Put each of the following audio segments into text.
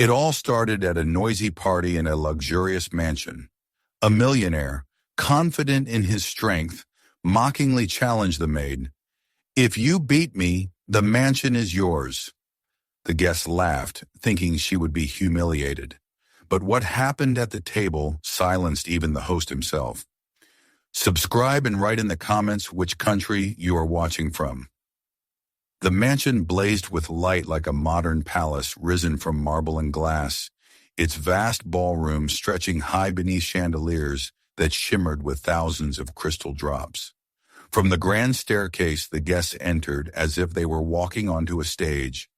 It all started at a noisy party in a luxurious mansion. A millionaire, confident in his strength, mockingly challenged the maid. "If you beat me, the mansion is yours." The guests laughed, thinking she would be humiliated. But what happened at the table silenced even the host himself. Subscribe and write in the comments which country you are watching from. The mansion blazed with light like a modern palace risen from marble and glass, its vast ballroom stretching high beneath chandeliers that shimmered with thousands of crystal drops. From the grand staircase, the guests entered as if they were walking onto a stage,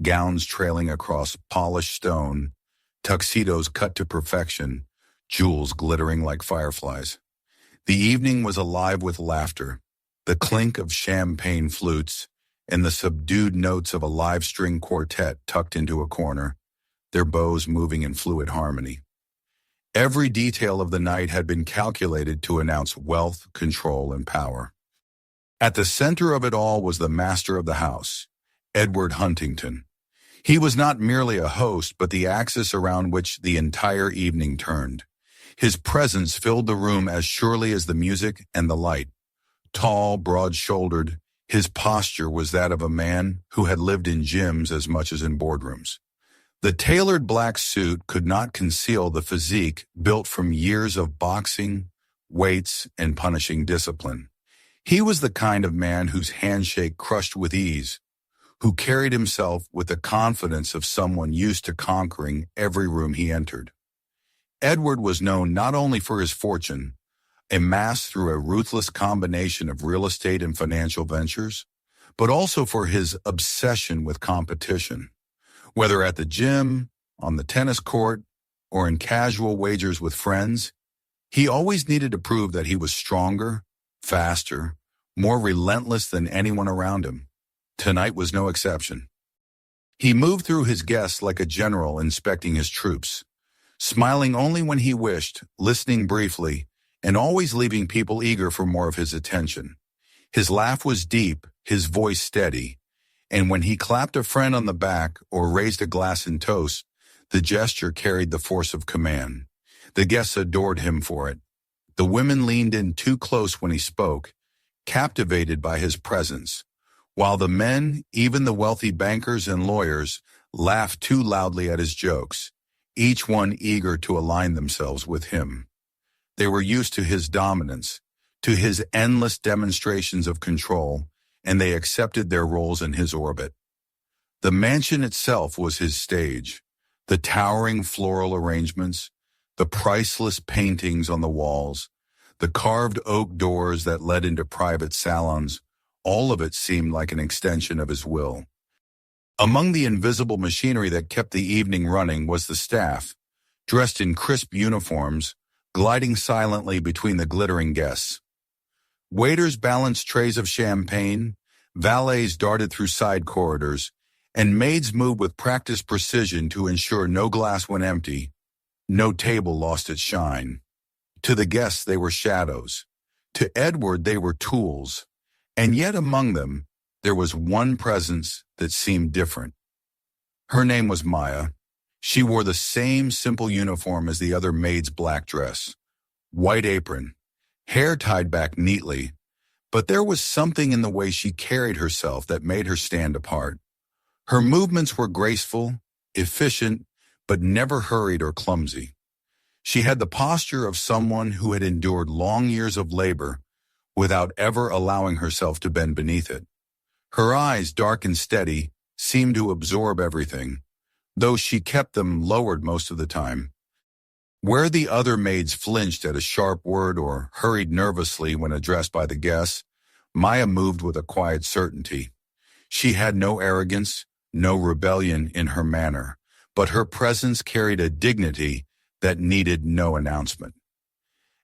gowns trailing across polished stone, tuxedos cut to perfection, jewels glittering like fireflies. The evening was alive with laughter, the clink of champagne flutes, and the subdued notes of a live string quartet tucked into a corner, their bows moving in fluid harmony. Every detail of the night had been calculated to announce wealth, control, and power. At the center of it all was the master of the house, Edward Huntington. He was not merely a host, but the axis around which the entire evening turned. His presence filled the room as surely as the music and the light. Tall, broad-shouldered, his posture was that of a man who had lived in gyms as much as in boardrooms. The tailored black suit could not conceal the physique built from years of boxing, weights, and punishing discipline. He was the kind of man whose handshake crushed with ease, who carried himself with the confidence of someone used to conquering every room he entered. Edward was known not only for his fortune, amassed through a ruthless combination of real estate and financial ventures, but also for his obsession with competition. Whether at the gym, on the tennis court, or in casual wagers with friends, he always needed to prove that he was stronger, faster, more relentless than anyone around him. Tonight was no exception. He moved through his guests like a general inspecting his troops, smiling only when he wished, listening briefly, and always leaving people eager for more of his attention. His laugh was deep, his voice steady, and when he clapped a friend on the back or raised a glass in toast, the gesture carried the force of command. The guests adored him for it. The women leaned in too close when he spoke, captivated by his presence, while the men, even the wealthy bankers and lawyers, laughed too loudly at his jokes, each one eager to align themselves with him. They were used to his dominance, to his endless demonstrations of control, and they accepted their roles in his orbit. The mansion itself was his stage. The towering floral arrangements, the priceless paintings on the walls, the carved oak doors that led into private salons, all of it seemed like an extension of his will. Among the invisible machinery that kept the evening running was the staff, dressed in crisp uniforms, gliding silently between the glittering guests. Waiters balanced trays of champagne, valets darted through side corridors, and maids moved with practiced precision to ensure no glass went empty, no table lost its shine. To the guests they were shadows. To Edward they were tools. And yet among them, there was one presence that seemed different. Her name was Maya. She wore the same simple uniform as the other maid's black dress, white apron, hair tied back neatly, but there was something in the way she carried herself that made her stand apart. Her movements were graceful, efficient, but never hurried or clumsy. She had the posture of someone who had endured long years of labor without ever allowing herself to bend beneath it. Her eyes, dark and steady, seemed to absorb everything, though she kept them lowered most of the time. Where the other maids flinched at a sharp word or hurried nervously when addressed by the guests, Maya moved with a quiet certainty. She had no arrogance, no rebellion in her manner, but her presence carried a dignity that needed no announcement.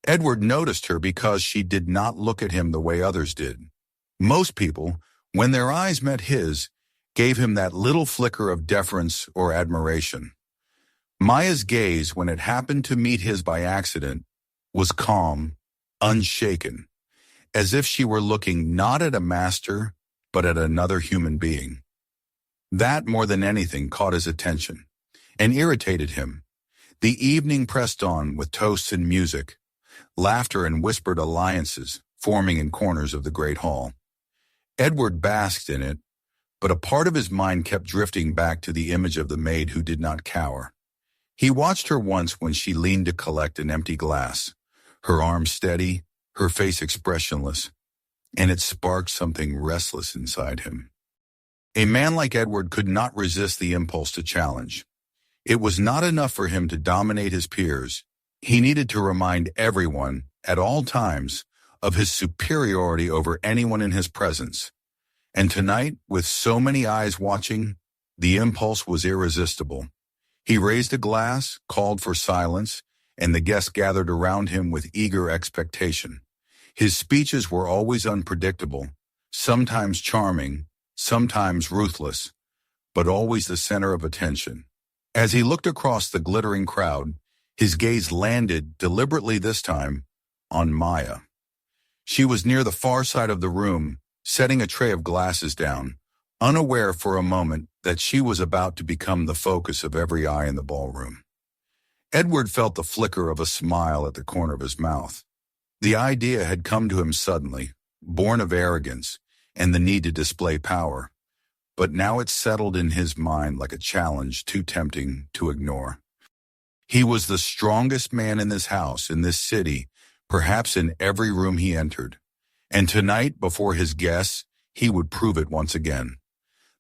Edward noticed her because she did not look at him the way others did. Most people, when their eyes met his, gave him that little flicker of deference or admiration. Maya's gaze, when it happened to meet his by accident, was calm, unshaken, as if she were looking not at a master, but at another human being. That, more than anything, caught his attention. and irritated him. The evening pressed on with toasts and music, laughter and whispered alliances forming in corners of the great hall. Edward basked in it, but a part of his mind kept drifting back to the image of the maid who did not cower. He watched her once when she leaned to collect an empty glass, her arms steady, her face expressionless, and it sparked something restless inside him. A man like Edward could not resist the impulse to challenge. It was not enough for him to dominate his peers. He needed to remind everyone, at all times, of his superiority over anyone in his presence. And tonight, with so many eyes watching, the impulse was irresistible. He raised a glass, called for silence, and the guests gathered around him with eager expectation. His speeches were always unpredictable, sometimes charming, sometimes ruthless, but always the center of attention. As he looked across the glittering crowd, his gaze landed, deliberately this time, on Maya. She was near the far side of the room, setting a tray of glasses down, unaware for a moment that she was about to become the focus of every eye in the ballroom. Edward felt the flicker of a smile at the corner of his mouth. The idea had come to him suddenly, born of arrogance and the need to display power, but now it settled in his mind like a challenge too tempting to ignore. He was the strongest man in this house, in this city, perhaps in every room he entered. And tonight, before his guests, he would prove it once again.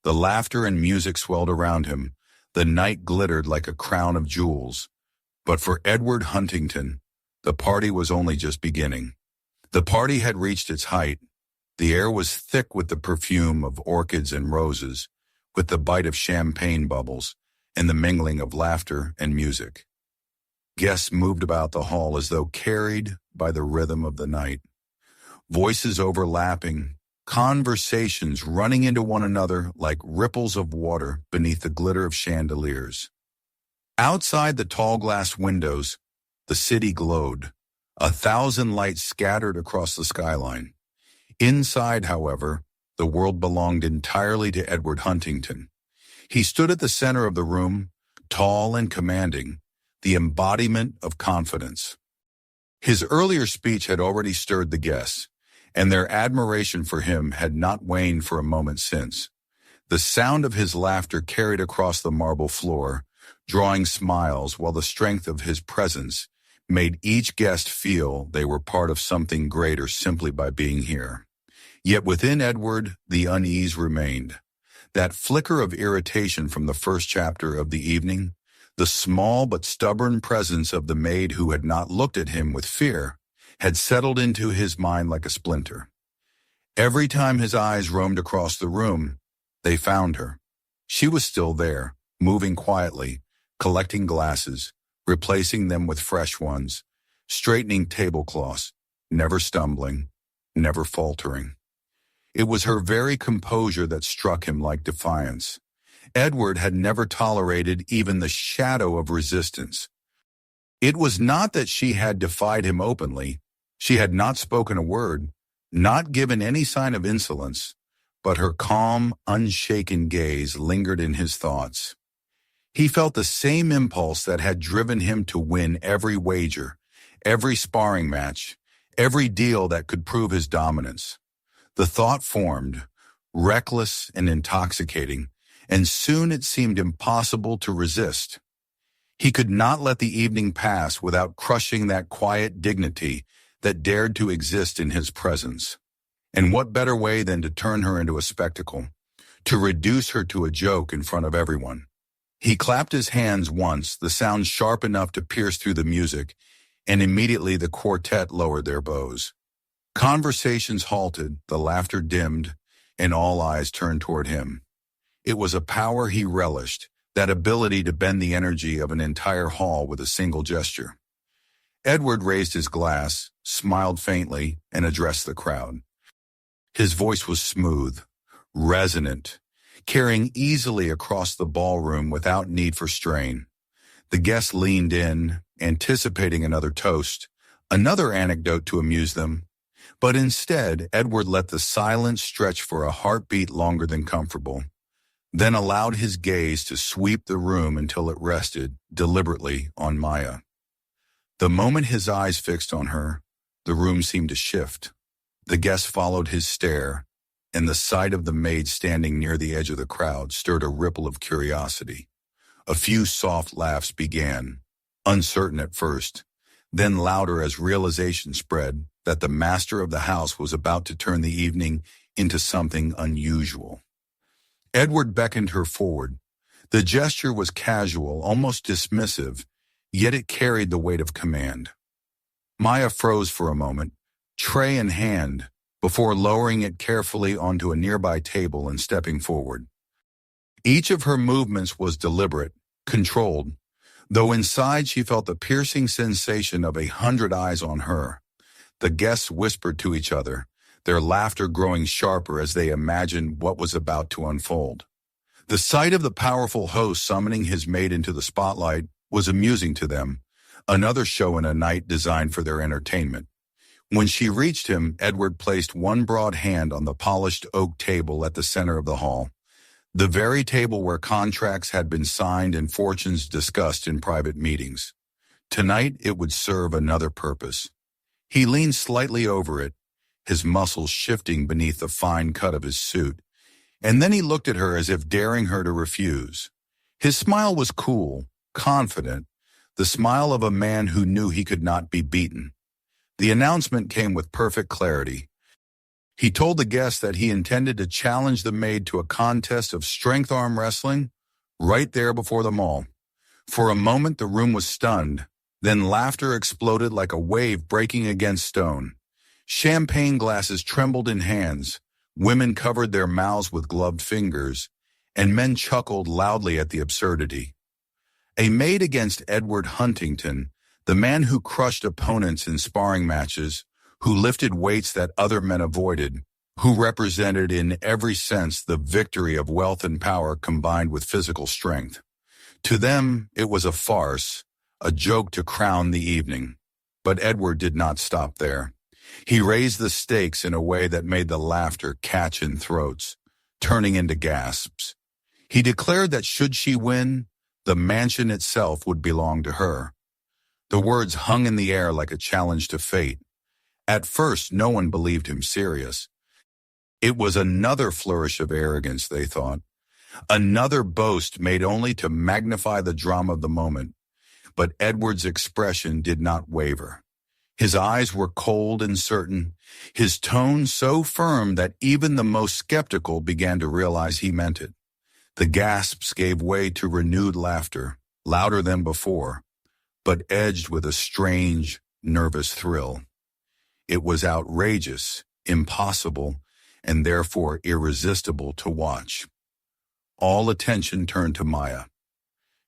The laughter and music swelled around him. The night glittered like a crown of jewels. But for Edward Huntington, the party was only just beginning. The party had reached its height. The air was thick with the perfume of orchids and roses, with the bite of champagne bubbles, and the mingling of laughter and music. Guests moved about the hall as though carried by the rhythm of the night. Voices overlapping, conversations running into one another like ripples of water beneath the glitter of chandeliers. Outside the tall glass windows, the city glowed, 1,000 lights scattered across the skyline. Inside, however, the world belonged entirely to Edward Huntington. He stood at the center of the room, tall and commanding, the embodiment of confidence. His earlier speech had already stirred the guests, and their admiration for him had not waned for a moment since. The sound of his laughter carried across the marble floor, drawing smiles, while the strength of his presence made each guest feel they were part of something greater simply by being here. Yet within Edward, the unease remained. That flicker of irritation from the first chapter of the evening, the small but stubborn presence of the maid who had not looked at him with fear, had settled into his mind like a splinter. Every time his eyes roamed across the room, they found her. She was still there, moving quietly, collecting glasses, replacing them with fresh ones, straightening tablecloths, never stumbling, never faltering. It was her very composure that struck him like defiance. Edward had never tolerated even the shadow of resistance. It was not that she had defied him openly. She had not spoken a word, not given any sign of insolence, but her calm, unshaken gaze lingered in his thoughts. He felt the same impulse that had driven him to win every wager, every sparring match, every deal that could prove his dominance. The thought formed, reckless and intoxicating, and soon it seemed impossible to resist. He could not let the evening pass without crushing that quiet dignity that dared to exist in his presence. And what better way than to turn her into a spectacle, to reduce her to a joke in front of everyone? He clapped his hands once, the sound sharp enough to pierce through the music, and immediately the quartet lowered their bows. Conversations halted, the laughter dimmed, and all eyes turned toward him. It was a power he relished, that ability to bend the energy of an entire hall with a single gesture. Edward raised his glass, smiled faintly, and addressed the crowd. His voice was smooth, resonant, carrying easily across the ballroom without need for strain. The guests leaned in, anticipating another toast, another anecdote to amuse them. But instead, Edward let the silence stretch for a heartbeat longer than comfortable. then allowed his gaze to sweep the room until it rested deliberately on Maya. The moment his eyes fixed on her, the room seemed to shift. The guest followed his stare, and the sight of the maid standing near the edge of the crowd stirred a ripple of curiosity. A few soft laughs began, uncertain at first, then louder as realization spread that the master of the house was about to turn the evening into something unusual. Edward beckoned her forward. The gesture was casual, almost dismissive, yet it carried the weight of command. Maya froze for a moment, tray in hand, before lowering it carefully onto a nearby table and stepping forward. Each of her movements was deliberate, controlled, though inside she felt the piercing sensation of 100 eyes on her. The guests whispered to each other, their laughter growing sharper as they imagined what was about to unfold. The sight of the powerful host summoning his maid into the spotlight was amusing to them, another show in a night designed for their entertainment. When she reached him, Edward placed one broad hand on the polished oak table at the center of the hall, the very table where contracts had been signed and fortunes discussed in private meetings. Tonight it would serve another purpose. He leaned slightly over it, his muscles shifting beneath the fine cut of his suit, and then he looked at her as if daring her to refuse. His smile was cool, confident, the smile of a man who knew he could not be beaten. The announcement came with perfect clarity. He told the guests that he intended to challenge the maid to a contest of strength arm wrestling right there before them all. For a moment the room was stunned, then laughter exploded like a wave breaking against stone. Champagne glasses trembled in hands, women covered their mouths with gloved fingers, and men chuckled loudly at the absurdity. A maid against Edward Huntington, the man who crushed opponents in sparring matches, who lifted weights that other men avoided, who represented in every sense the victory of wealth and power combined with physical strength. To them, it was a farce, a joke to crown the evening. But Edward did not stop there. He raised the stakes in a way that made the laughter catch in throats, turning into gasps. He declared that should she win, the mansion itself would belong to her. The words hung in the air like a challenge to fate. At first, no one believed him serious. It was another flourish of arrogance, they thought. Another boast made only to magnify the drama of the moment. But Edward's expression did not waver. His eyes were cold and certain, his tone so firm that even the most skeptical began to realize he meant it. The gasps gave way to renewed laughter, louder than before, but edged with a strange, nervous thrill. It was outrageous, impossible, and therefore irresistible to watch. All attention turned to Maya.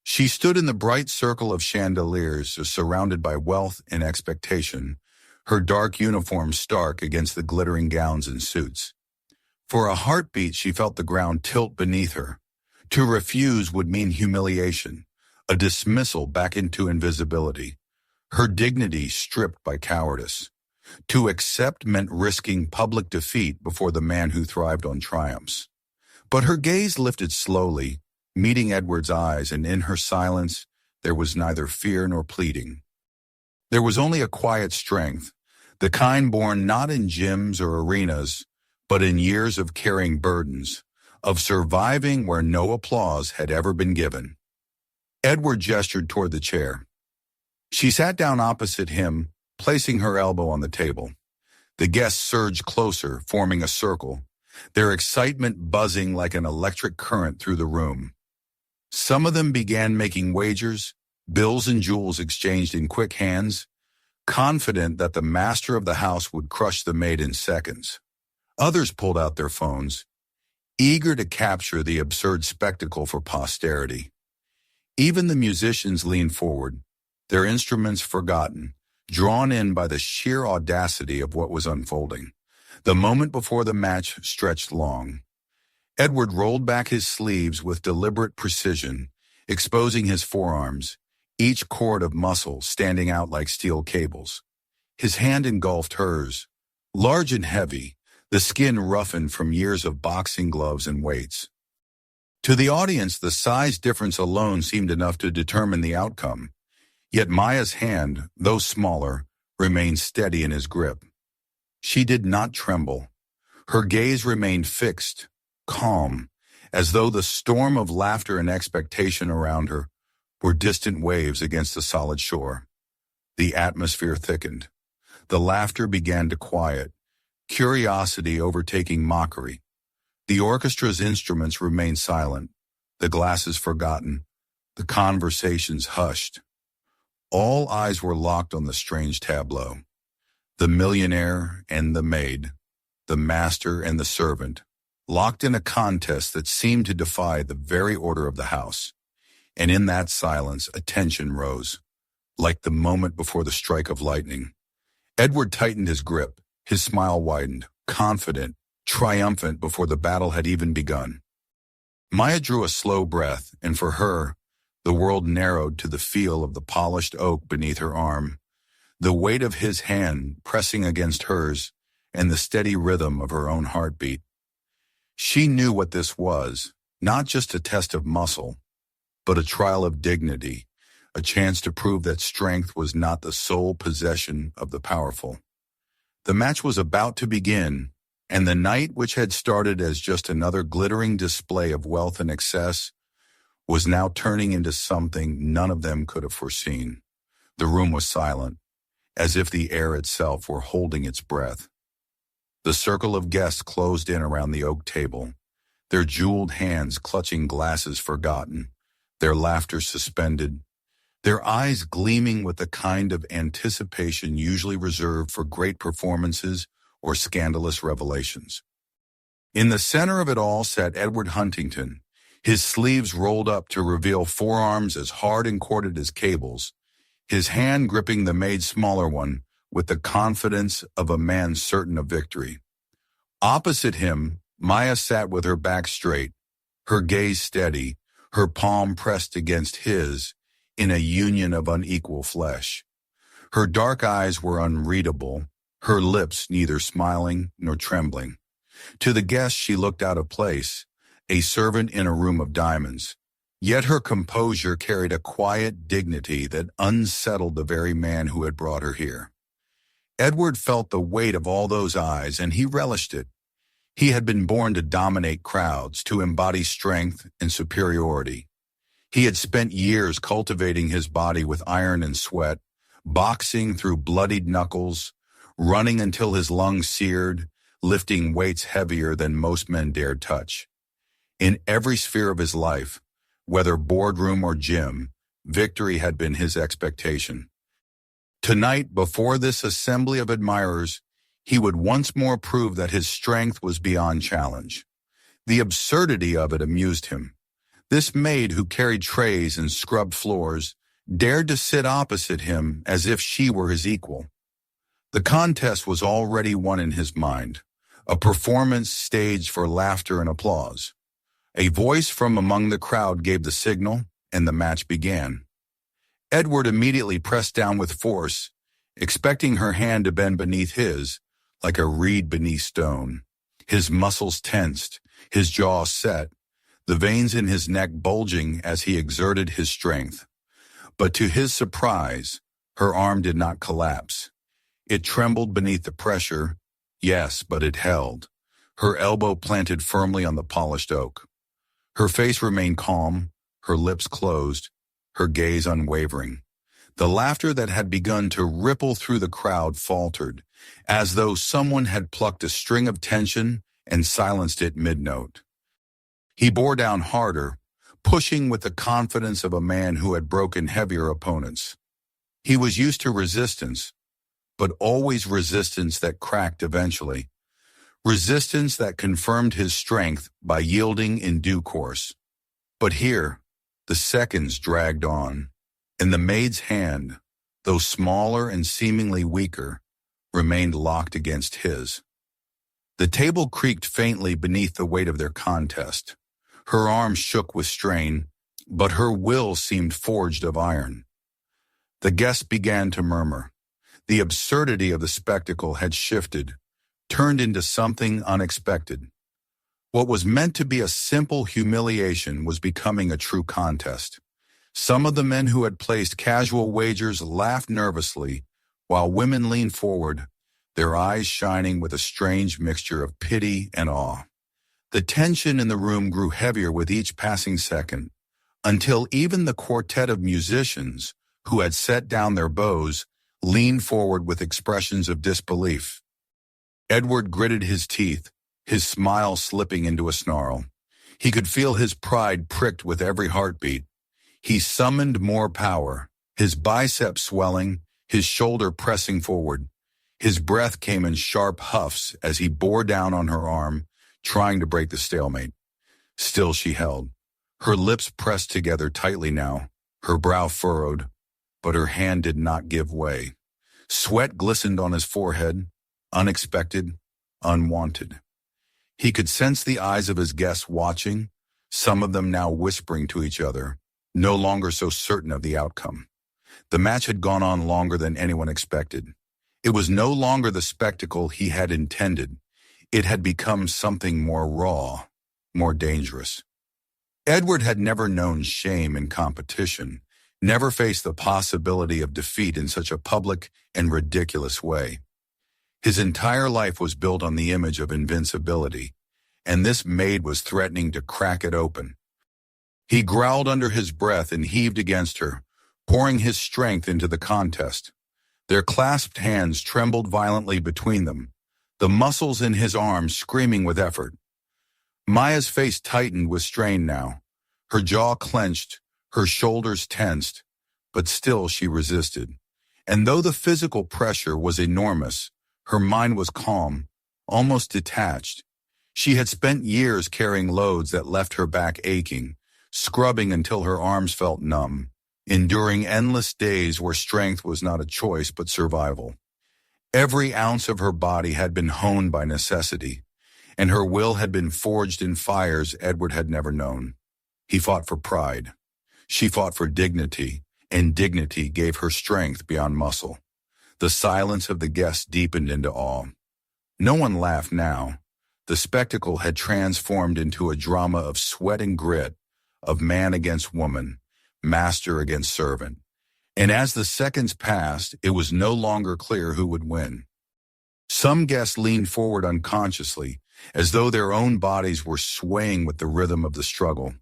She stood in the bright circle of chandeliers, surrounded by wealth and expectation, her dark uniform stark against the glittering gowns and suits. For a heartbeat, she felt the ground tilt beneath her. To refuse would mean humiliation, a dismissal back into invisibility, her dignity stripped by cowardice. To accept meant risking public defeat before the man who thrived on triumphs. But her gaze lifted slowly, meeting Edward's eyes, and in her silence there was neither fear nor pleading. There was only a quiet strength, the kind born not in gyms or arenas, but in years of carrying burdens, of surviving where no applause had ever been given. Edward gestured toward the chair. She sat down opposite him, placing her elbow on the table. The guests surged closer, forming a circle, their excitement buzzing like an electric current through the room. Some of them began making wagers, bills and jewels exchanged in quick hands, confident that the master of the house would crush the maid in seconds. Others pulled out their phones, eager to capture the absurd spectacle for posterity. Even the musicians leaned forward, their instruments forgotten, drawn in by the sheer audacity of what was unfolding. The moment before the match stretched long. Edward rolled back his sleeves with deliberate precision, exposing his forearms, each cord of muscle standing out like steel cables. His hand engulfed hers, large and heavy, the skin roughened from years of boxing gloves and weights. To the audience, the size difference alone seemed enough to determine the outcome. Yet Maya's hand, though smaller, remained steady in his grip. She did not tremble. Her gaze remained fixed, calm, as though the storm of laughter and expectation around her were distant waves against the solid shore. The atmosphere thickened. The laughter began to quiet, curiosity overtaking mockery. The orchestra's instruments remained silent, the glasses forgotten, the conversations hushed. All eyes were locked on the strange tableau. The millionaire and the maid, the master and the servant, locked in a contest that seemed to defy the very order of the house. And in that silence, a tension rose, like the moment before the strike of lightning. Edward tightened his grip, his smile widened, confident, triumphant before the battle had even begun. Maya drew a slow breath, and for her, the world narrowed to the feel of the polished oak beneath her arm, the weight of his hand pressing against hers, and the steady rhythm of her own heartbeat. She knew what this was, not just a test of muscle, but a trial of dignity, a chance to prove that strength was not the sole possession of the powerful. The match was about to begin, and the night, which had started as just another glittering display of wealth and excess, was now turning into something none of them could have foreseen. The room was silent, as if the air itself were holding its breath. The circle of guests closed in around the oak table, their jeweled hands clutching glasses forgotten, their laughter suspended, their eyes gleaming with the kind of anticipation usually reserved for great performances or scandalous revelations. In the center of it all sat Edward Huntington, his sleeves rolled up to reveal forearms as hard and corded as cables, his hand gripping the maid's smaller one with the confidence of a man certain of victory. Opposite him, Maya sat with her back straight, her gaze steady, her palm pressed against his in a union of unequal flesh. Her dark eyes were unreadable, her lips neither smiling nor trembling. To the guests she looked out of place, a servant in a room of diamonds. Yet her composure carried a quiet dignity that unsettled the very man who had brought her here. Edward felt the weight of all those eyes, and he relished it. He had been born to dominate crowds, to embody strength and superiority. He had spent years cultivating his body with iron and sweat, boxing through bloodied knuckles, running until his lungs seared, lifting weights heavier than most men dared touch. In every sphere of his life, whether boardroom or gym, victory had been his expectation. Tonight, before this assembly of admirers, he would once more prove that his strength was beyond challenge. The absurdity of it amused him. This maid who carried trays and scrubbed floors dared to sit opposite him as if she were his equal. The contest was already won in his mind, a performance staged for laughter and applause. A voice from among the crowd gave the signal, and the match began. Edward immediately pressed down with force, expecting her hand to bend beneath his, like a reed beneath stone. His muscles tensed, his jaw set, the veins in his neck bulging as he exerted his strength. But to his surprise, her arm did not collapse. It trembled beneath the pressure, yes, but it held, her elbow planted firmly on the polished oak. Her face remained calm, her lips closed, her gaze unwavering. The laughter that had begun to ripple through the crowd faltered, as though someone had plucked a string of tension and silenced it mid-note. He bore down harder, pushing with the confidence of a man who had broken heavier opponents. He was used to resistance, but always resistance that cracked eventually. Resistance that confirmed his strength by yielding in due course. But here, the seconds dragged on, and the maid's hand, though smaller and seemingly weaker, remained locked against his. The table creaked faintly beneath the weight of their contest. Her arms shook with strain, but her will seemed forged of iron. The guests began to murmur. The absurdity of the spectacle had shifted, turned into something unexpected. What was meant to be a simple humiliation was becoming a true contest. Some of the men who had placed casual wagers laughed nervously, while women leaned forward, their eyes shining with a strange mixture of pity and awe. The tension in the room grew heavier with each passing second, until even the quartet of musicians, who had set down their bows, leaned forward with expressions of disbelief. Edward gritted his teeth, his smile slipping into a snarl. He could feel his pride pricked with every heartbeat. He summoned more power, his biceps swelling, his shoulder pressing forward. His breath came in sharp huffs as he bore down on her arm, trying to break the stalemate. Still she held. Her lips pressed together tightly now, her brow furrowed, but her hand did not give way. Sweat glistened on his forehead, unexpected, unwanted. He could sense the eyes of his guests watching, some of them now whispering to each other, no longer so certain of the outcome. The match had gone on longer than anyone expected. It was no longer the spectacle he had intended. It had become something more raw, more dangerous. Edward had never known shame in competition, never faced the possibility of defeat in such a public and ridiculous way. His entire life was built on the image of invincibility, and this maid was threatening to crack it open. He growled under his breath and heaved against her, pouring his strength into the contest. Their clasped hands trembled violently between them, the muscles in his arms screaming with effort. Maya's face tightened with strain now. Her jaw clenched, her shoulders tensed, but still she resisted. And though the physical pressure was enormous, her mind was calm, almost detached. She had spent years carrying loads that left her back aching, scrubbing until her arms felt numb, enduring endless days where strength was not a choice but survival. Every ounce of her body had been honed by necessity, and her will had been forged in fires Edward had never known. He fought for pride. She fought for dignity, and dignity gave her strength beyond muscle. The silence of the guests deepened into awe. No one laughed now. The spectacle had transformed into a drama of sweat and grit, of man against woman, master against servant. And as the seconds passed, it was no longer clear who would win. Some guests leaned forward unconsciously, as though their own bodies were swaying with the rhythm of the struggle.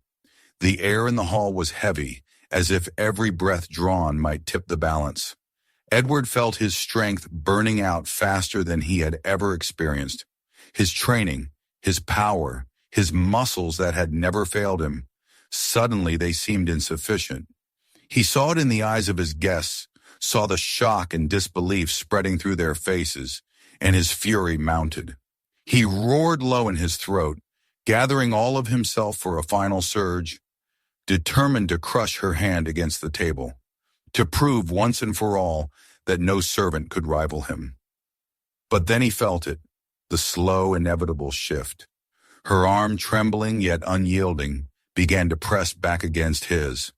The air in the hall was heavy, as if every breath drawn might tip the balance. Edward felt his strength burning out faster than he had ever experienced. His training, his power, his muscles that had never failed him, suddenly they seemed insufficient. He saw it in the eyes of his guests, saw the shock and disbelief spreading through their faces, and his fury mounted. He roared low in his throat, gathering all of himself for a final surge, determined to crush her hand against the table, to prove once and for all that no servant could rival him. But then he felt it, the slow, inevitable shift. Her arm, trembling yet unyielding, began to press back against his.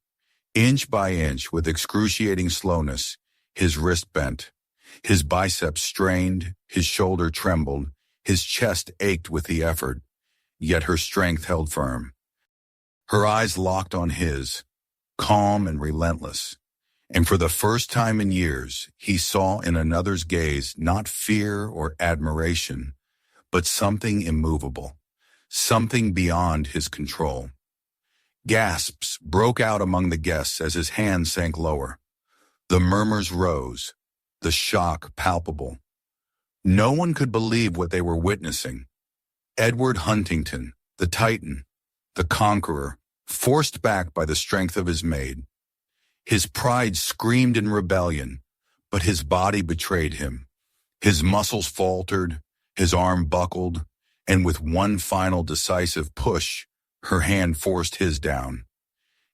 Inch by inch, with excruciating slowness, his wrist bent. His biceps strained, his shoulder trembled, his chest ached with the effort, yet her strength held firm. Her eyes locked on his, calm and relentless. And for the first time in years, he saw in another's gaze not fear or admiration, but something immovable, something beyond his control. Gasps broke out among the guests as his hand sank lower. The murmurs rose, the shock palpable. No one could believe what they were witnessing. Edward Huntington, the Titan, the conqueror, forced back by the strength of his maid. His pride screamed in rebellion, but his body betrayed him. His muscles faltered, his arm buckled, and with one final decisive push, her hand forced his down.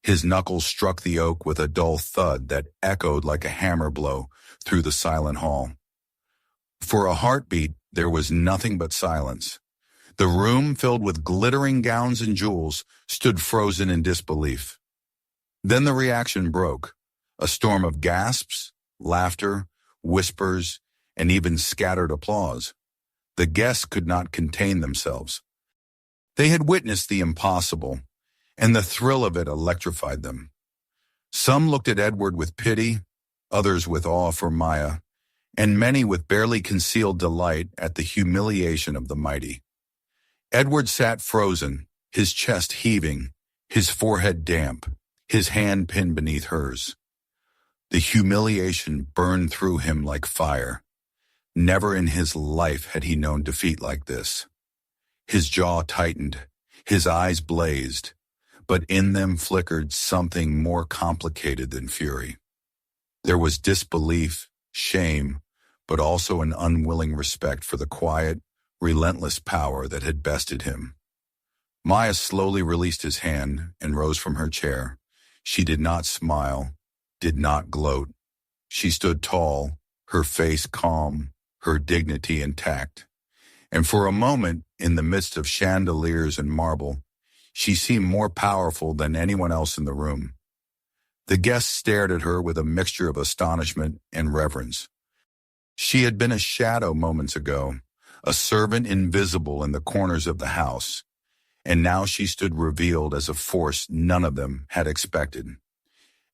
His knuckles struck the oak with a dull thud that echoed like a hammer blow through the silent hall. For a heartbeat, there was nothing but silence. The room, filled with glittering gowns and jewels, stood frozen in disbelief. Then the reaction broke, a storm of gasps, laughter, whispers, and even scattered applause. The guests could not contain themselves. They had witnessed the impossible, and the thrill of it electrified them. Some looked at Edward with pity, others with awe for Maya, and many with barely concealed delight at the humiliation of the mighty. Edward sat frozen, his chest heaving, his forehead damp, his hand pinned beneath hers. The humiliation burned through him like fire. Never in his life had he known defeat like this. His jaw tightened, his eyes blazed, but in them flickered something more complicated than fury. There was disbelief, shame, but also an unwilling respect for the quiet, relentless power that had bested him. Maya slowly released his hand and rose from her chair. She did not smile, did not gloat. She stood tall, her face calm, her dignity intact. And for a moment, in the midst of chandeliers and marble, she seemed more powerful than anyone else in the room. The guests stared at her with a mixture of astonishment and reverence. She had been a shadow moments ago, a servant invisible in the corners of the house, and now she stood revealed as a force none of them had expected.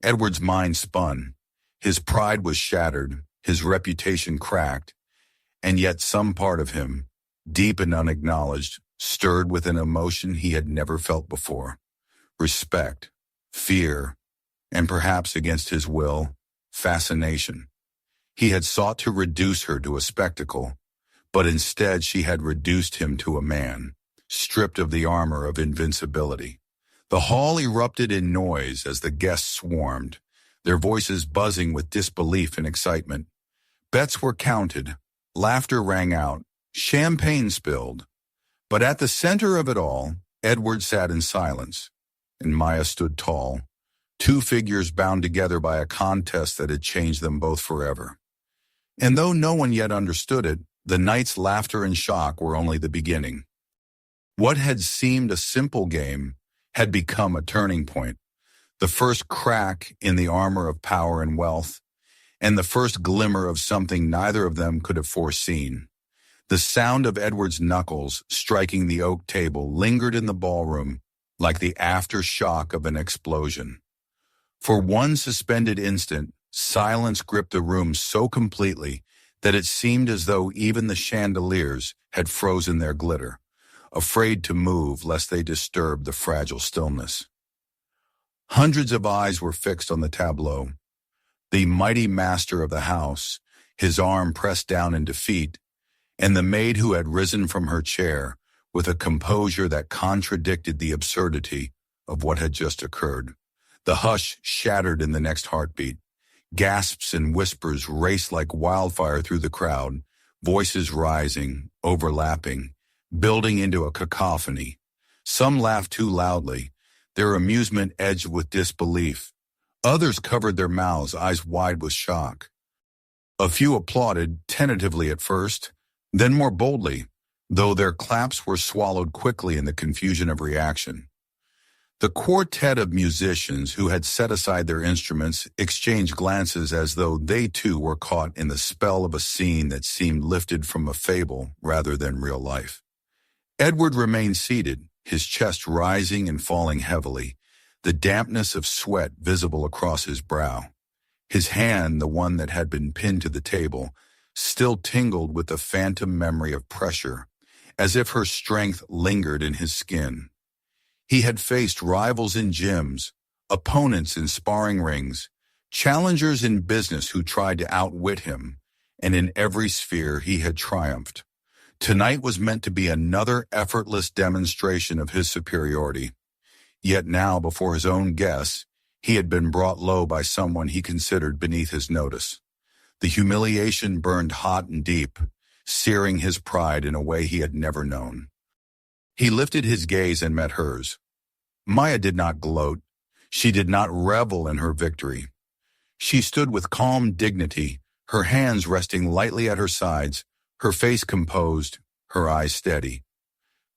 Edward's mind spun. His pride was shattered, his reputation cracked, and yet some part of him, deep and unacknowledged, stirred with an emotion he had never felt before. Respect, fear, and perhaps against his will, fascination. He had sought to reduce her to a spectacle, but instead she had reduced him to a man, stripped of the armor of invincibility. The hall erupted in noise as the guests swarmed, their voices buzzing with disbelief and excitement. Bets were counted, laughter rang out, champagne spilled. But at the center of it all, Edward sat in silence, and Maya stood tall, two figures bound together by a contest that had changed them both forever. And though no one yet understood it, the night's laughter and shock were only the beginning. What had seemed a simple game had become a turning point, the first crack in the armor of power and wealth, and the first glimmer of something neither of them could have foreseen. The sound of Edward's knuckles striking the oak table lingered in the ballroom like the aftershock of an explosion. For one suspended instant, silence gripped the room so completely that it seemed as though even the chandeliers had frozen their glitter, afraid to move lest they disturb the fragile stillness. Hundreds of eyes were fixed on the tableau. The mighty master of the house, his arm pressed down in defeat, and the maid who had risen from her chair with a composure that contradicted the absurdity of what had just occurred. The hush shattered in the next heartbeat. Gasps and whispers raced like wildfire through the crowd, voices rising, overlapping, building into a cacophony. Some laughed too loudly, their amusement edged with disbelief. Others covered their mouths, eyes wide with shock. A few applauded, tentatively at first, then more boldly, though their claps were swallowed quickly in the confusion of reaction. The quartet of musicians who had set aside their instruments exchanged glances as though they too were caught in the spell of a scene that seemed lifted from a fable rather than real life. Edward remained seated, his chest rising and falling heavily, the dampness of sweat visible across his brow. His hand, the one that had been pinned to the table, still tingled with the phantom memory of pressure, as if her strength lingered in his skin. He had faced rivals in gyms, opponents in sparring rings, challengers in business who tried to outwit him, and in every sphere he had triumphed. Tonight was meant to be another effortless demonstration of his superiority. Yet now, before his own guests, he had been brought low by someone he considered beneath his notice. The humiliation burned hot and deep, searing his pride in a way he had never known. He lifted his gaze and met hers. Maya did not gloat. She did not revel in her victory. She stood with calm dignity, her hands resting lightly at her sides, her face composed, her eyes steady.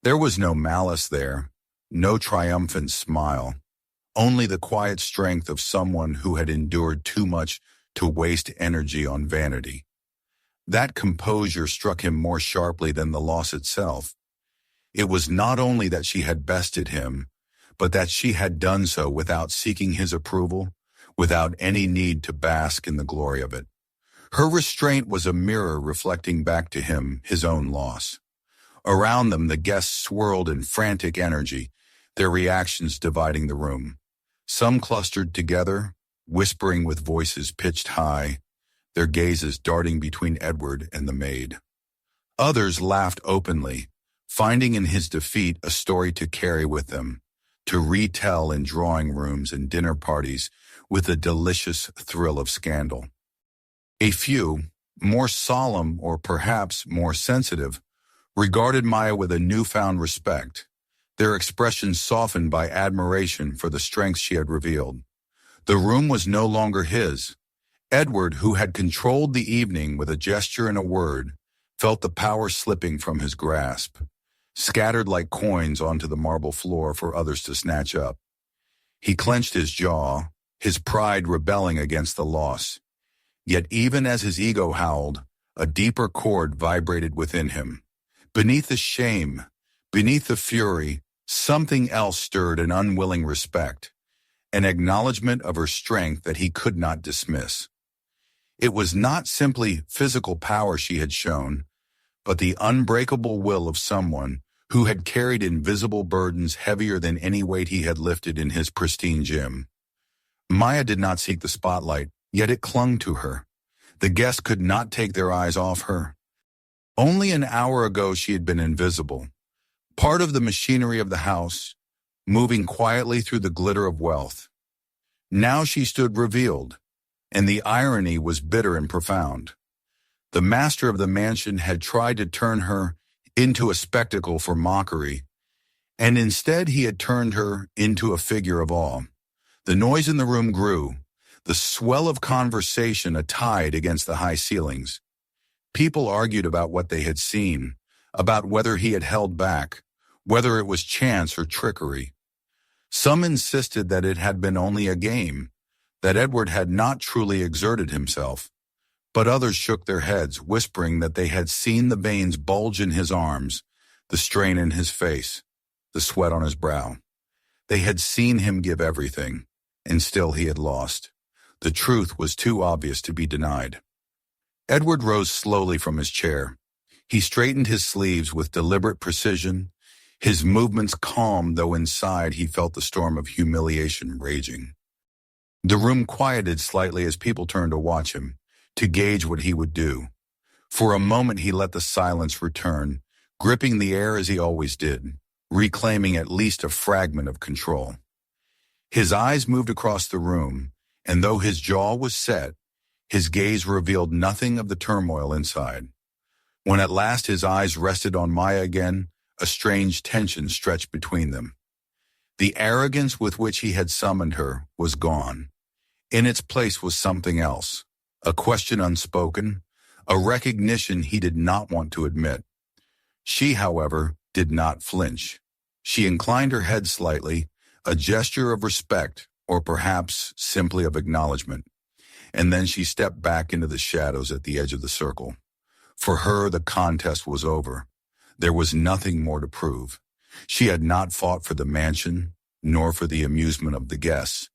There was no malice there, no triumphant smile, only the quiet strength of someone who had endured too much to waste energy on vanity. That composure struck him more sharply than the loss itself. It was not only that she had bested him, but that she had done so without seeking his approval, without any need to bask in the glory of it. Her restraint was a mirror reflecting back to him his own loss. Around them, the guests swirled in frantic energy, their reactions dividing the room. Some clustered together, whispering with voices pitched high, their gazes darting between Edward and the maid. Others laughed openly, finding in his defeat a story to carry with them, to retell in drawing rooms and dinner parties with a delicious thrill of scandal. A few, more solemn or perhaps more sensitive, regarded Maya with a newfound respect, their expressions softened by admiration for the strength she had revealed. The room was no longer his. Edward, who had controlled the evening with a gesture and a word, felt the power slipping from his grasp, scattered like coins onto the marble floor for others to snatch up. He clenched his jaw, his pride rebelling against the loss. Yet even as his ego howled, a deeper chord vibrated within him. Beneath the shame, beneath the fury, something else stirred an unwilling respect, an acknowledgement of her strength that he could not dismiss. It was not simply physical power she had shown, but the unbreakable will of someone who had carried invisible burdens heavier than any weight he had lifted in his pristine gym. Maya did not seek the spotlight, yet it clung to her. The guests could not take their eyes off her. Only an hour ago she had been invisible, part of the machinery of the house, moving quietly through the glitter of wealth. Now she stood revealed, and the irony was bitter and profound. The master of the mansion had tried to turn her into a spectacle for mockery, and instead he had turned her into a figure of awe. The noise in the room grew, the swell of conversation a tide against the high ceilings. People argued about what they had seen, about whether he had held back, whether it was chance or trickery. Some insisted that it had been only a game, that Edward had not truly exerted himself. But others shook their heads, whispering that they had seen the veins bulge in his arms, the strain in his face, the sweat on his brow. They had seen him give everything, and still he had lost. The truth was too obvious to be denied. Edward rose slowly from his chair. He straightened his sleeves with deliberate precision, his movements calm, though inside he felt the storm of humiliation raging. The room quieted slightly as people turned to watch him, to gauge what he would do. For a moment he let the silence return, gripping the air as he always did, reclaiming at least a fragment of control. His eyes moved across the room, and though his jaw was set, his gaze revealed nothing of the turmoil inside. When at last his eyes rested on Maya again, a strange tension stretched between them. The arrogance with which he had summoned her was gone. In its place was something else, a question unspoken, a recognition he did not want to admit. She, however, did not flinch. She inclined her head slightly, a gesture of respect, or perhaps simply of acknowledgement. And then she stepped back into the shadows at the edge of the circle. For her, the contest was over. There was nothing more to prove. She had not fought for the mansion, nor for the amusement of the guests,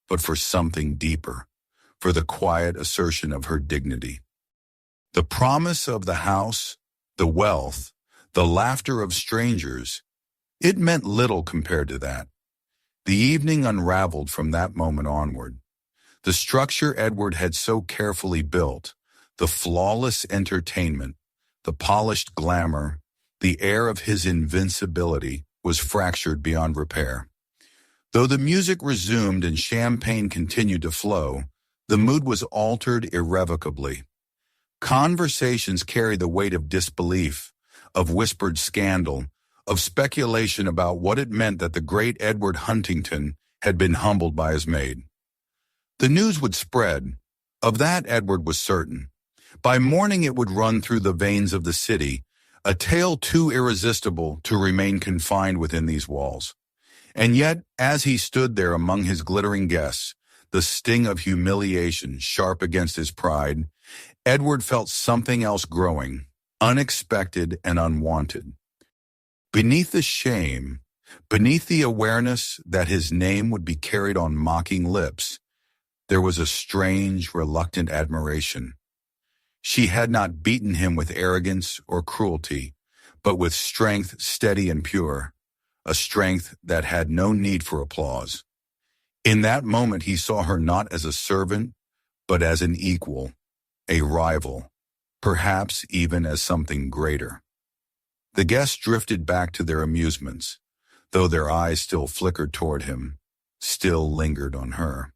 but for something deeper, for the quiet assertion of her dignity. The promise of the house, the wealth, the laughter of strangers, it meant little compared to that. The evening unraveled from that moment onward. The structure Edward had so carefully built, the flawless entertainment, the polished glamour, the air of his invincibility, was fractured beyond repair. Though the music resumed and champagne continued to flow, the mood was altered irrevocably. Conversations carried the weight of disbelief, of whispered scandal, of speculation about what it meant that the great Edward Huntington had been humbled by his maid. The news would spread. Of that Edward was certain. By morning it would run through the veins of the city, a tale too irresistible to remain confined within these walls. And yet, as he stood there among his glittering guests, the sting of humiliation sharp against his pride, Edward felt something else growing, unexpected and unwanted. Beneath the shame, beneath the awareness that his name would be carried on mocking lips, there was a strange, reluctant admiration. She had not beaten him with arrogance or cruelty, but with strength steady and pure, a strength that had no need for applause. In that moment he saw her not as a servant, but as an equal, a rival, perhaps even as something greater. The guests drifted back to their amusements, though their eyes still flickered toward him, still lingered on her.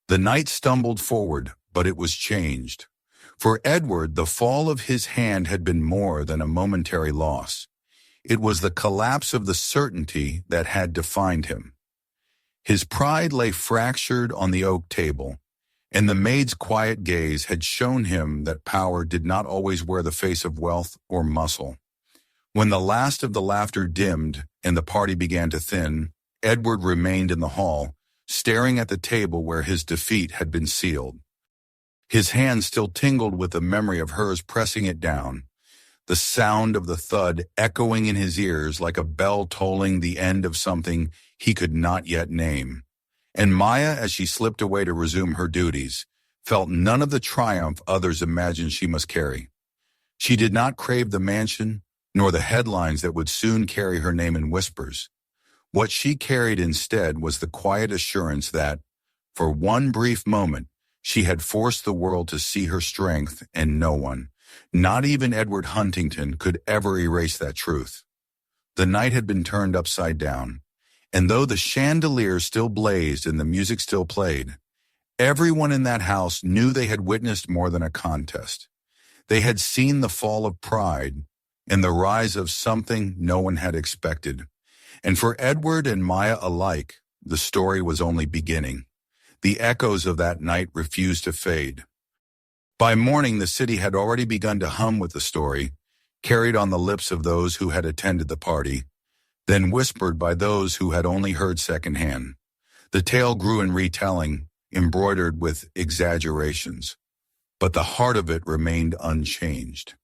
The night stumbled forward, but it was changed. For Edward, the fall of his hand had been more than a momentary loss. It was the collapse of the certainty that had defined him. His pride lay fractured on the oak table, and the maid's quiet gaze had shown him that power did not always wear the face of wealth or muscle. When the last of the laughter dimmed and the party began to thin, Edward remained in the hall, staring at the table where his defeat had been sealed. His hand still tingled with the memory of hers pressing it down, the sound of the thud echoing in his ears like a bell tolling the end of something he could not yet name. And Maya, as she slipped away to resume her duties, felt none of the triumph others imagined she must carry. She did not crave the mansion, nor the headlines that would soon carry her name in whispers. What she carried instead was the quiet assurance that, for one brief moment, she had forced the world to see her strength, and no one, not even Edward Huntington, could ever erase that truth. The night had been turned upside down, and though the chandeliers still blazed and the music still played, everyone in that house knew they had witnessed more than a contest. They had seen the fall of pride and the rise of something no one had expected. And for Edward and Maya alike, the story was only beginning. The echoes of that night refused to fade. By morning, the city had already begun to hum with the story, carried on the lips of those who had attended the party, then whispered by those who had only heard secondhand. The tale grew in retelling, embroidered with exaggerations, but the heart of it remained unchanged.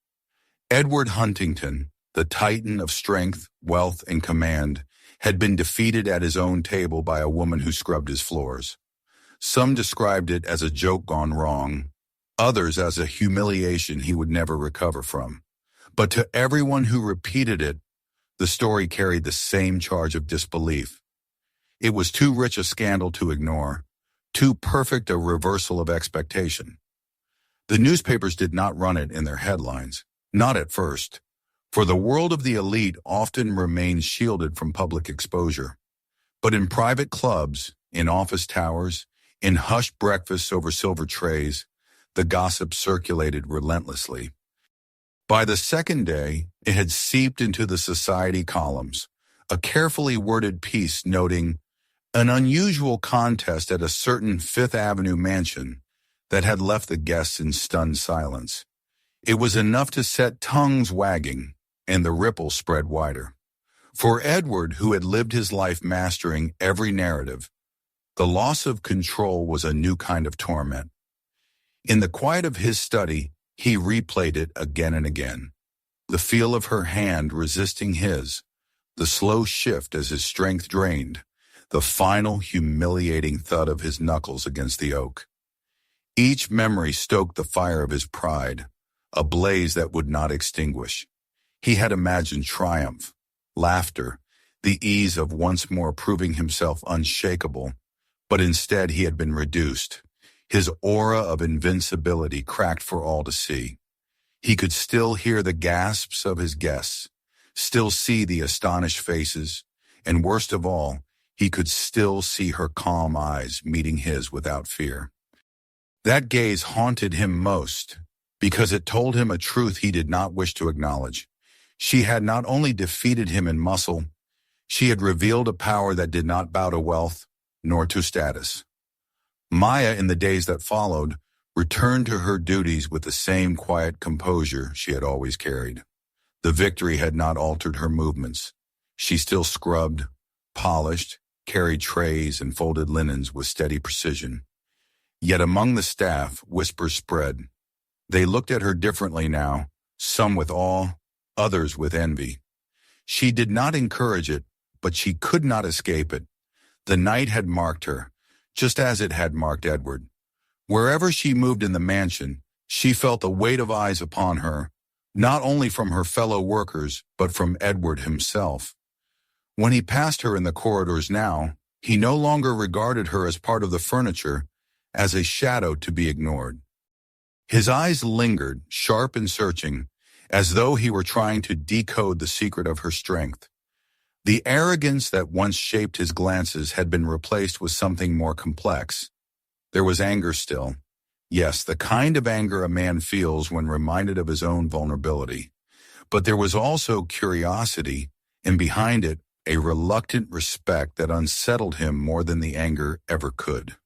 Edward Huntington, the titan of strength, wealth, and command, had been defeated at his own table by a woman who scrubbed his floors. Some described it as a joke gone wrong, others as a humiliation he would never recover from. But to everyone who repeated it, the story carried the same charge of disbelief. It was too rich a scandal to ignore, too perfect a reversal of expectation. The newspapers did not run it in their headlines, not at first, for the world of the elite often remains shielded from public exposure. But in private clubs, in office towers, in hushed breakfasts over silver trays, the gossip circulated relentlessly. By the second day, it had seeped into the society columns, a carefully worded piece noting an unusual contest at a certain Fifth Avenue mansion that had left the guests in stunned silence. It was enough to set tongues wagging, and the ripple spread wider. For Edward, who had lived his life mastering every narrative, the loss of control was a new kind of torment. In the quiet of his study, he replayed it again and again. The feel of her hand resisting his, the slow shift as his strength drained, the final humiliating thud of his knuckles against the oak. Each memory stoked the fire of his pride, a blaze that would not extinguish. He had imagined triumph, laughter, the ease of once more proving himself unshakable, but instead he had been reduced. His aura of invincibility cracked for all to see. He could still hear the gasps of his guests, still see the astonished faces, and worst of all, he could still see her calm eyes meeting his without fear. That gaze haunted him most, because it told him a truth he did not wish to acknowledge. She had not only defeated him in muscle, she had revealed a power that did not bow to wealth, nor to status. Maya, in the days that followed, returned to her duties with the same quiet composure she had always carried. The victory had not altered her movements. She still scrubbed, polished, carried trays and folded linens with steady precision. Yet among the staff, whispers spread. They looked at her differently now, some with awe, others with envy. She did not encourage it, but she could not escape it. The night had marked her, just as it had marked Edward. Wherever she moved in the mansion, she felt the weight of eyes upon her, not only from her fellow workers, but from Edward himself. When he passed her in the corridors now, he no longer regarded her as part of the furniture, as a shadow to be ignored. His eyes lingered, sharp and searching, as though he were trying to decode the secret of her strength. The arrogance that once shaped his glances had been replaced with something more complex. There was anger still. Yes, the kind of anger a man feels when reminded of his own vulnerability. But there was also curiosity, and behind it, a reluctant respect that unsettled him more than the anger ever could.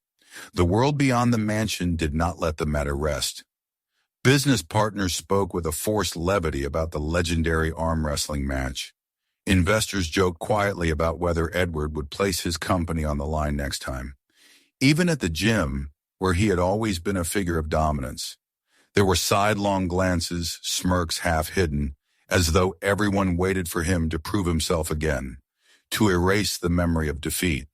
The world beyond the mansion did not let the matter rest. Business partners spoke with a forced levity about the legendary arm wrestling match. Investors joked quietly about whether Edward would place his company on the line next time. Even at the gym, where he had always been a figure of dominance, there were sidelong glances, smirks half hidden, as though everyone waited for him to prove himself again, to erase the memory of defeat.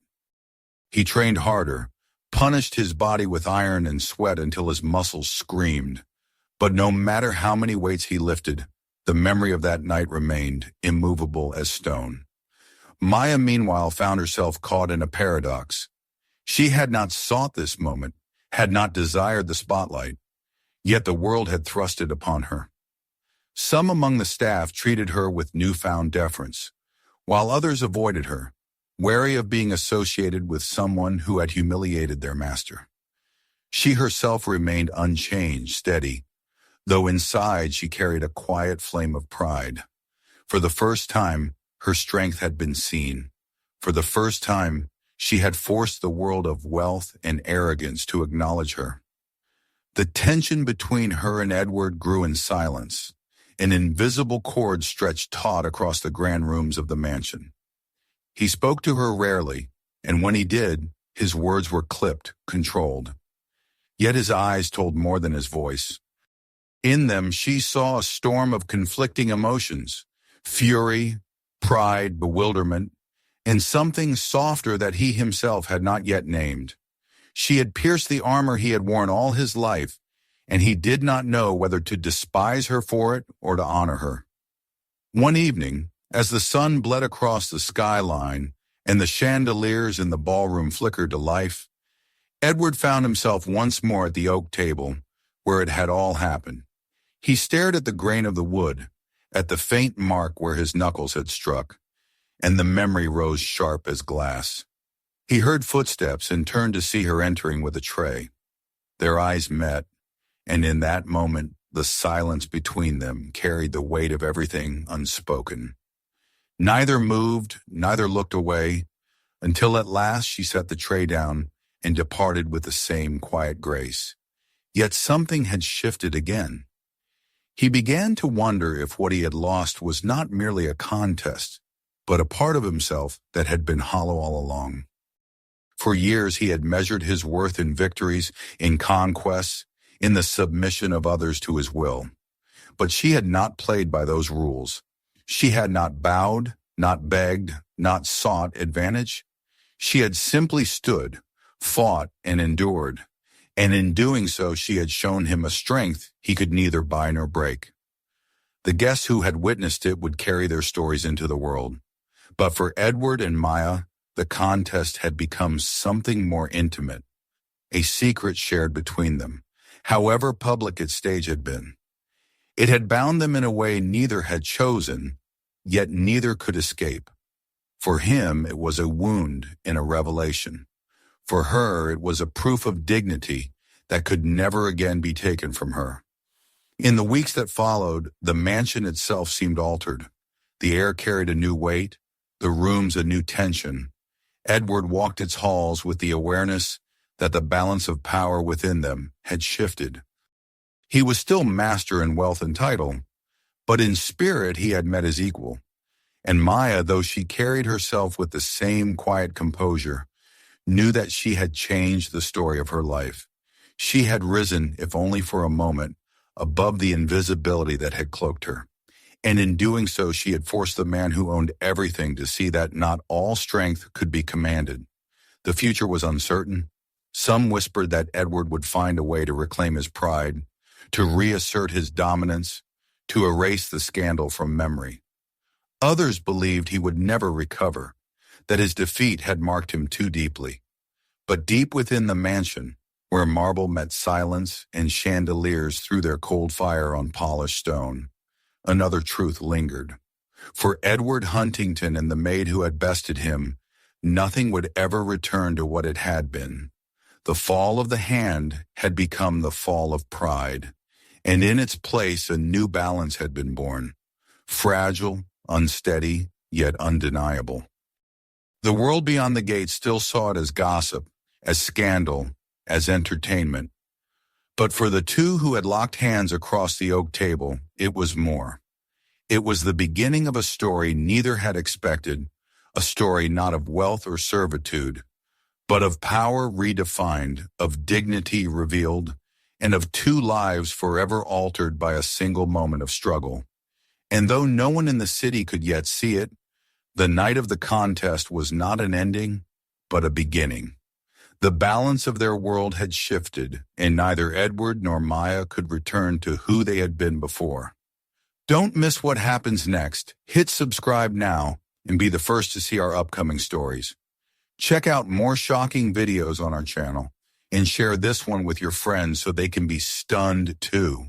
He trained harder, punished his body with iron and sweat until his muscles screamed. But no matter how many weights he lifted, the memory of that night remained immovable as stone. Maya, meanwhile, found herself caught in a paradox. She had not sought this moment, had not desired the spotlight, yet the world had thrust it upon her. Some among the staff treated her with newfound deference, while others avoided her, wary of being associated with someone who had humiliated their master. She herself remained unchanged, steady, though inside she carried a quiet flame of pride. For the first time, her strength had been seen. For the first time, she had forced the world of wealth and arrogance to acknowledge her. The tension between her and Edward grew in silence. An invisible cord stretched taut across the grand rooms of the mansion. He spoke to her rarely, and when he did, his words were clipped, controlled. Yet his eyes told more than his voice. In them, she saw a storm of conflicting emotions, fury, pride, bewilderment, and something softer that he himself had not yet named. She had pierced the armor he had worn all his life, and he did not know whether to despise her for it or to honor her. One evening, as the sun bled across the skyline and the chandeliers in the ballroom flickered to life, Edward found himself once more at the oak table, where it had all happened. He stared at the grain of the wood, at the faint mark where his knuckles had struck, and the memory rose sharp as glass. He heard footsteps and turned to see her entering with a tray. Their eyes met, and in that moment, the silence between them carried the weight of everything unspoken. Neither moved, neither looked away, until at last she set the tray down and departed with the same quiet grace. Yet something had shifted again. He began to wonder if what he had lost was not merely a contest, but a part of himself that had been hollow all along. For years he had measured his worth in victories, in conquests, in the submission of others to his will. But she had not played by those rules. She had not bowed, not begged, not sought advantage. She had simply stood, fought, and endured. And in doing so she had shown him a strength he could neither buy nor break. The guests who had witnessed it would carry their stories into the world. But for Edward and Maya, the contest had become something more intimate, a secret shared between them, however public its stage had been. It had bound them in a way neither had chosen, yet neither could escape. For him it was a wound and a revelation. For her, it was a proof of dignity that could never again be taken from her. In the weeks that followed, the mansion itself seemed altered. The air carried a new weight, the rooms a new tension. Edward walked its halls with the awareness that the balance of power within them had shifted. He was still master in wealth and title, but in spirit he had met his equal. And Maya, though she carried herself with the same quiet composure, knew that she had changed the story of her life. She had risen, if only for a moment, above the invisibility that had cloaked her. And in doing so, she had forced the man who owned everything to see that not all strength could be commanded. The future was uncertain. Some whispered that Edward would find a way to reclaim his pride, to reassert his dominance, to erase the scandal from memory. Others believed he would never recover, that his defeat had marked him too deeply. But deep within the mansion, where marble met silence and chandeliers threw their cold fire on polished stone, another truth lingered. For Edward Huntington and the maid who had bested him, nothing would ever return to what it had been. The fall of the hand had become the fall of pride, and in its place a new balance had been born, fragile, unsteady, yet undeniable. The world beyond the gate still saw it as gossip, as scandal, as entertainment. But for the two who had locked hands across the oak table, it was more. It was the beginning of a story neither had expected, a story not of wealth or servitude, but of power redefined, of dignity revealed, and of two lives forever altered by a single moment of struggle. And though no one in the city could yet see it, the night of the contest was not an ending, but a beginning. The balance of their world had shifted, and neither Edward nor Maya could return to who they had been before. Don't miss what happens next. Hit subscribe now and be the first to see our upcoming stories. Check out more shocking videos on our channel and share this one with your friends so they can be stunned too.